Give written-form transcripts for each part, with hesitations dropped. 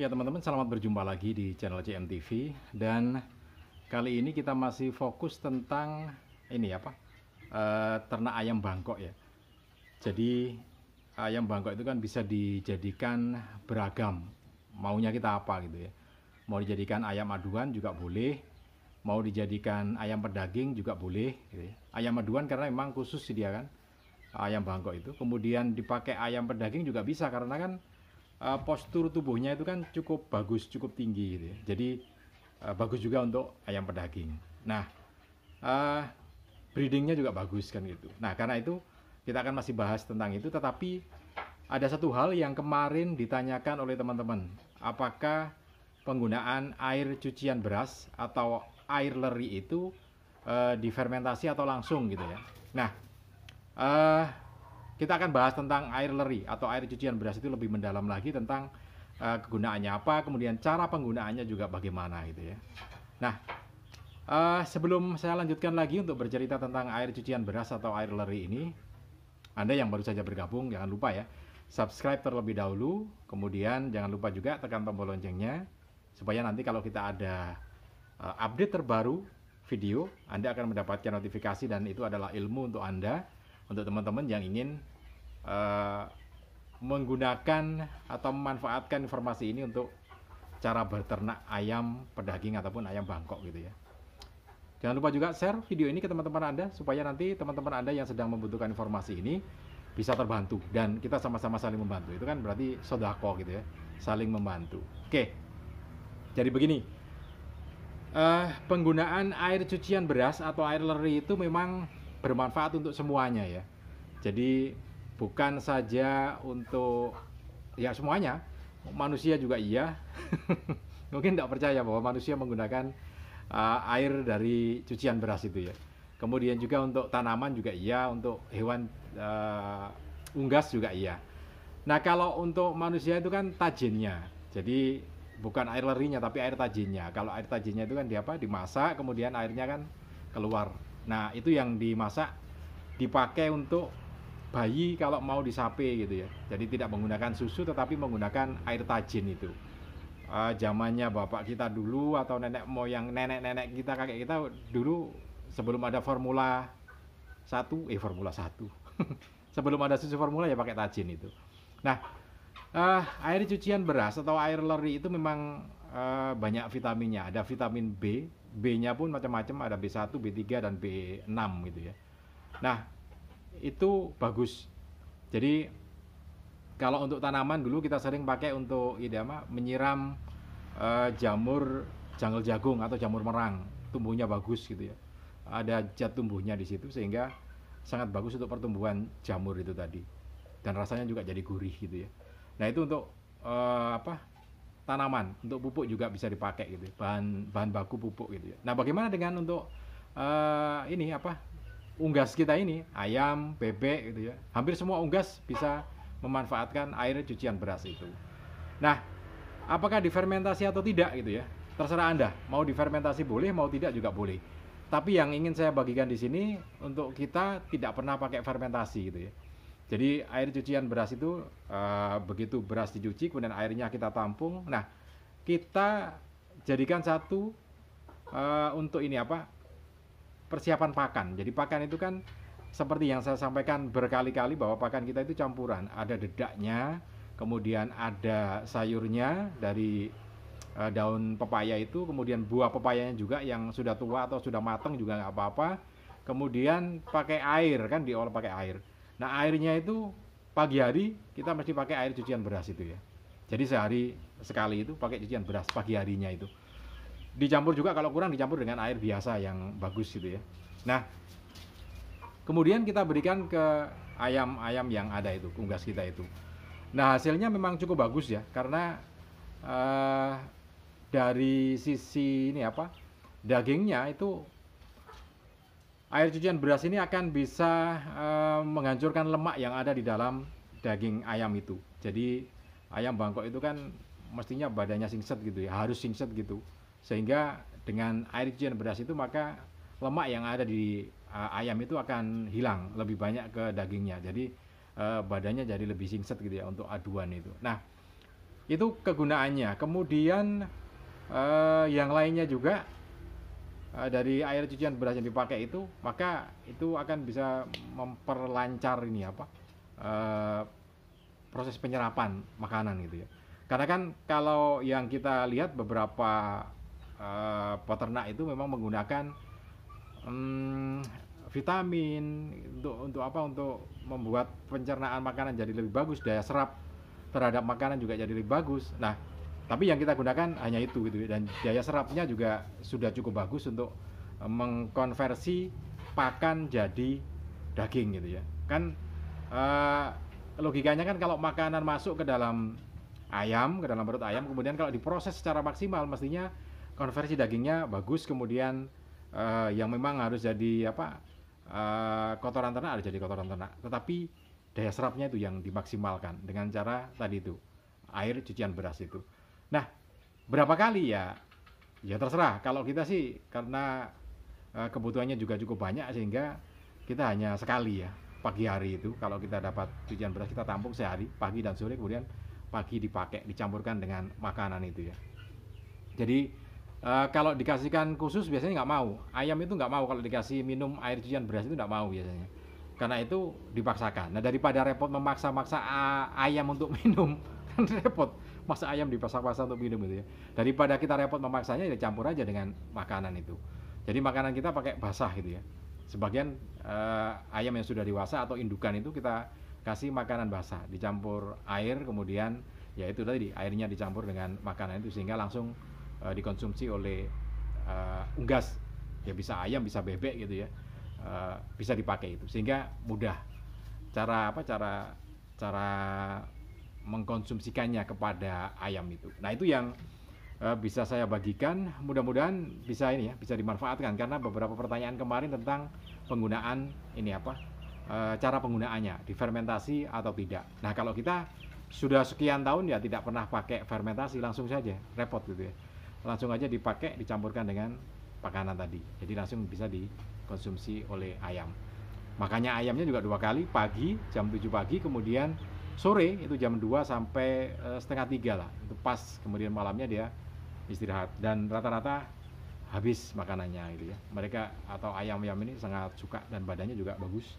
Ya teman-teman, selamat berjumpa lagi di channel CMTV. Dan kali ini kita masih fokus tentang ini ternak ayam Bangkok ya. Jadi ayam Bangkok itu kan bisa dijadikan beragam, maunya kita apa gitu ya. Mau dijadikan ayam aduan juga boleh, mau dijadikan ayam pedaging juga boleh gitu ya. Ayam aduan karena memang khusus dia kan, ayam Bangkok itu. Kemudian dipakai ayam pedaging juga bisa karena kan postur tubuhnya itu kan cukup bagus, cukup tinggi gitu ya. Jadi bagus juga untuk ayam pedaging. Nah, uh, breedingnya juga bagus kan gitu. Nah, karena itu kita akan masih bahas tentang itu. Tetapi ada satu hal yang kemarin ditanyakan oleh teman-teman, apakah penggunaan air cucian beras atau air leri itu difermentasi atau langsung gitu ya. Nah, uh, kita akan bahas tentang air leri atau air cucian beras itu lebih mendalam lagi tentang kegunaannya apa, kemudian cara penggunaannya juga bagaimana gitu ya. Nah, sebelum saya lanjutkan lagi untuk bercerita tentang air cucian beras atau air leri ini, Anda yang baru saja bergabung jangan lupa ya, subscribe terlebih dahulu, kemudian jangan lupa juga tekan tombol loncengnya supaya nanti kalau kita ada update terbaru video, Anda akan mendapatkan notifikasi dan itu adalah ilmu untuk Anda, untuk teman-teman yang ingin menggunakan atau memanfaatkan informasi ini untuk cara berternak ayam pedaging ataupun ayam Bangkok gitu ya. Jangan lupa juga share video ini ke teman-teman Anda supaya nanti teman-teman Anda yang sedang membutuhkan informasi ini bisa terbantu dan kita sama-sama saling membantu. Itu kan berarti sodako gitu ya, saling membantu. Oke, jadi begini, penggunaan air cucian beras atau air leri itu memang bermanfaat untuk semuanya ya. Jadi bukan saja untuk ya semuanya, manusia juga iya. Mungkin tidak percaya bahwa manusia menggunakan air dari cucian beras itu ya. Kemudian juga untuk tanaman juga iya, untuk hewan unggas juga iya. Nah, kalau untuk manusia itu kan tajinnya. Jadi bukan air lerinya tapi air tajinnya. Kalau air tajinnya itu kan dimasak, kemudian airnya kan keluar. Nah, itu yang dimasak dipakai untuk bayi kalau mau disape gitu ya. Jadi tidak menggunakan susu tetapi menggunakan air tajin itu. Zamannya bapak kita dulu atau nenek moyang nenek-nenek kita, kakek kita dulu sebelum ada Formula 1 sebelum ada susu formula ya pakai tajin itu. Nah, air cucian beras atau air leri itu memang banyak vitaminnya. Ada vitamin B, B-nya pun macam-macam, ada B1, B3 dan B6 gitu ya. Nah, itu bagus. Jadi kalau untuk tanaman dulu kita sering pakai untuk menyiram jamur janggel jagung atau jamur merang, tumbuhnya bagus gitu ya. Ada zat tumbuhnya di situ sehingga sangat bagus untuk pertumbuhan jamur itu tadi. Dan rasanya juga jadi gurih gitu ya. Nah, itu untuk tanaman, untuk pupuk juga bisa dipakai gitu ya. Bahan baku pupuk gitu ya. Nah, bagaimana dengan untuk unggas kita ini, ayam, bebek gitu ya. Hampir semua unggas bisa memanfaatkan air cucian beras itu. Nah, apakah difermentasi atau tidak gitu ya? Terserah Anda, mau difermentasi boleh, mau tidak juga boleh. Tapi yang ingin saya bagikan di sini untuk kita tidak pernah pakai fermentasi gitu ya. Jadi air cucian beras itu begitu beras dicuci kemudian airnya kita tampung. Nah, kita jadikan satu untuk persiapan pakan. Jadi pakan itu kan seperti yang saya sampaikan berkali-kali bahwa pakan kita itu campuran. Ada dedaknya, kemudian ada sayurnya dari daun pepaya itu, kemudian buah pepayanya juga yang sudah tua atau sudah matang juga nggak apa-apa. Kemudian pakai air kan, diolah pakai air. Nah, airnya itu pagi hari kita mesti pakai air cucian beras itu ya. Jadi sehari sekali itu pakai cucian beras pagi harinya itu. Dicampur juga kalau kurang dicampur dengan air biasa yang bagus gitu ya. Nah, kemudian kita berikan ke ayam-ayam yang ada itu, unggas kita itu. Nah, hasilnya memang cukup bagus ya, karena dari sisi dagingnya itu air cucian beras ini akan bisa menghancurkan lemak yang ada di dalam daging ayam itu. Jadi ayam Bangkok itu kan mestinya badannya singset gitu ya, harus singset gitu. Sehingga dengan air cucian beras itu maka lemak yang ada di ayam itu akan hilang lebih banyak ke dagingnya. Jadi badannya jadi lebih singset gitu ya untuk aduan itu. Nah, Itu kegunaannya. Kemudian yang lainnya juga, dari air cucian beras yang dipakai itu, maka itu akan bisa memperlancar ini apa, eh, proses penyerapan makanan gitu ya. Karena kan kalau yang kita lihat beberapa peternak itu memang menggunakan hmm, vitamin untuk apa, untuk membuat pencernaan makanan jadi lebih bagus, daya serap terhadap makanan juga jadi lebih bagus. Nah, tapi yang kita gunakan hanya itu gitu ya. Dan daya serapnya juga sudah cukup bagus untuk mengkonversi pakan jadi daging gitu ya. Kan eh, logikanya kan kalau makanan masuk ke dalam ayam, ke dalam perut ayam, kemudian kalau diproses secara maksimal, mestinya konversi dagingnya bagus, kemudian yang memang harus jadi apa, kotoran ternak harus jadi kotoran ternak, tetapi daya serapnya itu yang dimaksimalkan dengan cara tadi itu, air cucian beras itu. Nah, berapa kali ya? Ya terserah. Kalau kita sih karena kebutuhannya juga cukup banyak, sehingga kita hanya sekali ya, pagi hari itu kalau kita dapat cucian beras kita tampung sehari, pagi dan sore, kemudian pagi dipakai, dicampurkan dengan makanan itu ya. Jadi kalau dikasihkan khusus biasanya nggak mau. Ayam itu nggak mau kalau dikasih minum air cucian beras, itu nggak mau biasanya. Karena itu dipaksakan. Nah, daripada repot memaksa-maksa ayam untuk minum, kan repot. Masa ayam dipaksa-paksa untuk minum gitu ya. Daripada kita repot memaksanya, ya campur aja dengan makanan itu. Jadi makanan kita pakai basah gitu ya. Sebagian ayam yang sudah dewasa atau indukan itu kita kasih makanan basah, dicampur air, kemudian ya itu tadi, airnya dicampur dengan makanan itu, sehingga langsung dikonsumsi oleh unggas, ya bisa ayam bisa bebek gitu ya, bisa dipakai itu, sehingga mudah cara apa, cara mengkonsumsikannya kepada ayam itu. Nah, itu yang bisa saya bagikan, mudah-mudahan bisa ini ya, bisa dimanfaatkan, karena beberapa pertanyaan kemarin tentang penggunaan ini apa, cara penggunaannya, difermentasi atau tidak. Nah, kalau kita sudah sekian tahun ya tidak pernah pakai fermentasi, langsung saja repot gitu ya, langsung aja dipakai, dicampurkan dengan makanan tadi, jadi langsung bisa dikonsumsi oleh ayam. Makanya ayamnya juga 2 kali, pagi jam 7 pagi, kemudian sore itu jam 2 sampai setengah 3 lah, itu pas, kemudian malamnya dia istirahat, dan rata-rata habis makanannya gitu ya. Mereka atau ayam-ayam ini sangat suka, dan badannya juga bagus,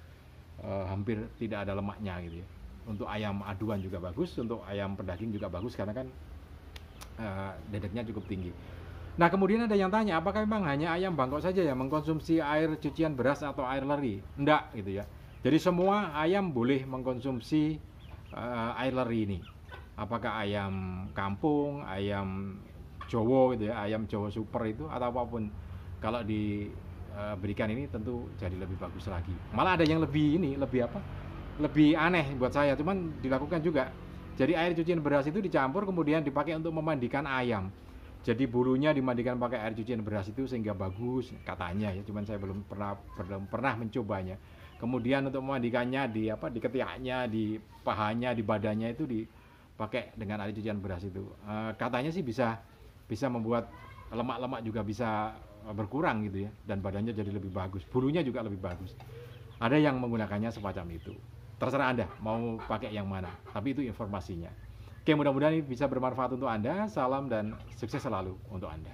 hampir tidak ada lemaknya gitu ya. Untuk ayam aduan juga bagus, untuk ayam pedaging juga bagus, karena kan dedeknya cukup tinggi. Nah, kemudian ada yang tanya, apakah memang hanya ayam Bangkok saja yang mengkonsumsi air cucian beras atau air leri? Enggak gitu ya. Jadi semua ayam boleh mengkonsumsi air leri ini. Apakah ayam kampung, ayam Jowo gitu ya, ayam Jowo super itu, atau apapun, kalau diberikan ini tentu jadi lebih bagus lagi. Malah ada yang lebih ini, lebih apa? Lebih aneh buat saya, cuman dilakukan juga. Jadi air cucian beras itu dicampur, kemudian dipakai untuk memandikan ayam. Jadi bulunya dimandikan pakai air cucian beras itu, sehingga bagus katanya ya, cuman saya belum pernah mencobanya. Kemudian untuk memandikannya di apa, di ketiaknya, di pahanya, di badannya itu dipakai dengan air cucian beras itu. Katanya sih bisa membuat lemak-lemak juga bisa berkurang gitu ya, dan badannya jadi lebih bagus, bulunya juga lebih bagus. Ada yang menggunakannya semacam itu. Terserah Anda mau pakai yang mana, tapi itu informasinya. Oke, mudah-mudahan ini bisa bermanfaat untuk Anda. Salam dan sukses selalu untuk Anda.